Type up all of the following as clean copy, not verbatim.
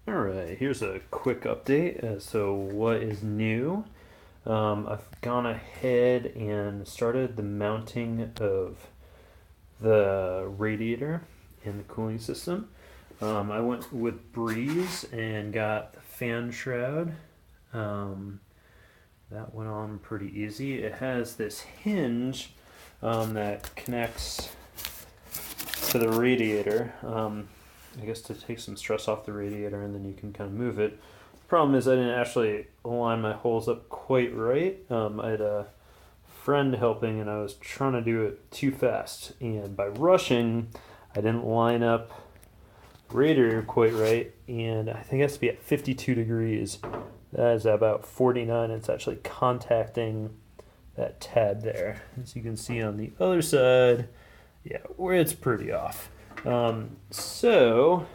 Alright, here's a quick update. So what is new? I've gone ahead and started the mounting of the radiator and the cooling system. I went with Breeze and got the fan shroud. That went on pretty easy. It has this hinge that connects to the radiator. I guess to take some stress off the radiator, and then you can kind of move it. The problem is I didn't actually line my holes up quite right. I had a friend helping, and I was trying to do it too fast. And by rushing, I didn't line up the radiator quite right, and I think it has to be at 52 degrees. That is about 49. It's actually contacting that tab there. As you can see on the other side, yeah, where it's pretty off. So,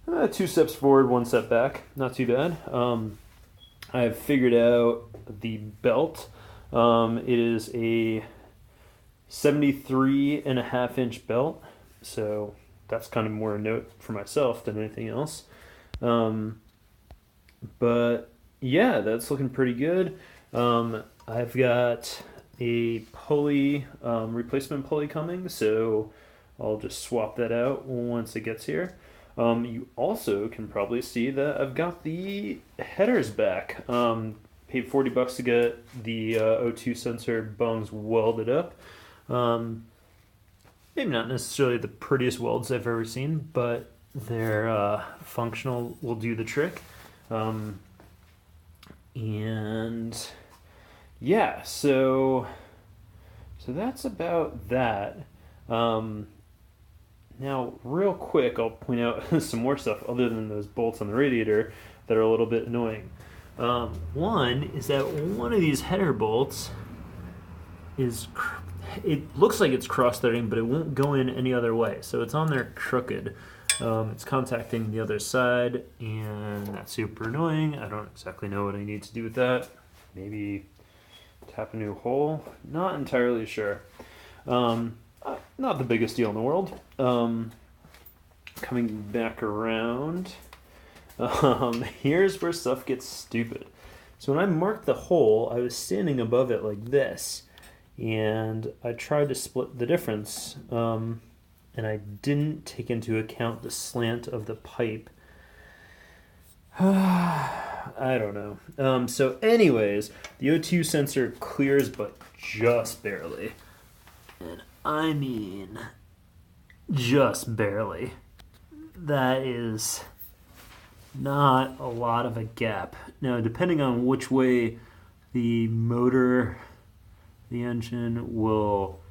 2 steps forward, 1 step back. Not too bad. I've figured out the belt. It is a 73.5-inch belt. So that's kind of more a note for myself than anything else. But yeah, that's looking pretty good. I've got a pulley, replacement pulley coming, so I'll just swap that out once it gets here. You also can probably see that I've got the headers back. Paid $40 to get the O2 sensor bungs welded up. Maybe not necessarily the prettiest welds I've ever seen, but they're functional, will do the trick. And yeah, so that's about that. Now, real quick, I'll point out some more stuff other than those bolts on the radiator that are a little bit annoying. One is that one of these header bolts it looks like it's cross-threading, but it won't go in any other way. So it's on there crooked. It's contacting the other side, and that's super annoying. I don't exactly know what I need to do with that. Maybe tap a new hole? Not entirely sure. Not the biggest deal in the world. Coming back around, here's where stuff gets stupid. So when I marked the hole, I was standing above it like this, and I tried to split the difference, and I didn't take into account the slant of the pipe. I don't know. So anyways, the O2 sensor clears, but just barely. And I mean, just barely. That is not a lot of a gap. Now, depending on which way the motor, the engine will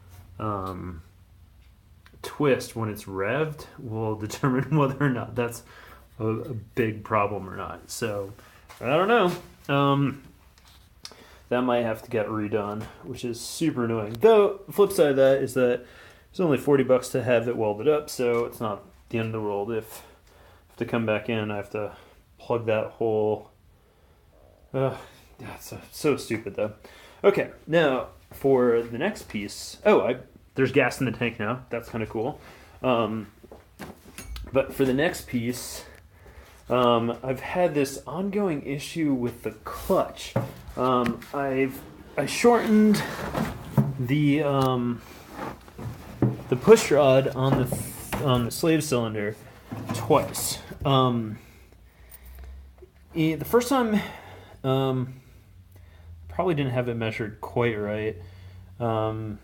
twist when it's revved, will determine whether or not that's a big problem or not. So, I don't know. That might have to get redone, which is super annoying. Though, the flip side of that is that it's only $40 to have it welded up, so it's not the end of the world. If I have to come back in, I have to plug that hole. That's so stupid, though. Okay, now for the next piece. There's gas in the tank now. That's kind of cool. But for the next piece, I've had this ongoing issue with the clutch. I shortened the push rod on the slave cylinder twice. The first time, probably didn't have it measured quite right. And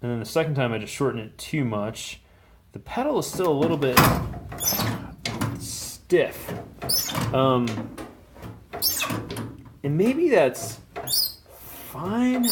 then the second time I just shortened it too much. The pedal is still a little bit stiff. And maybe that's fine.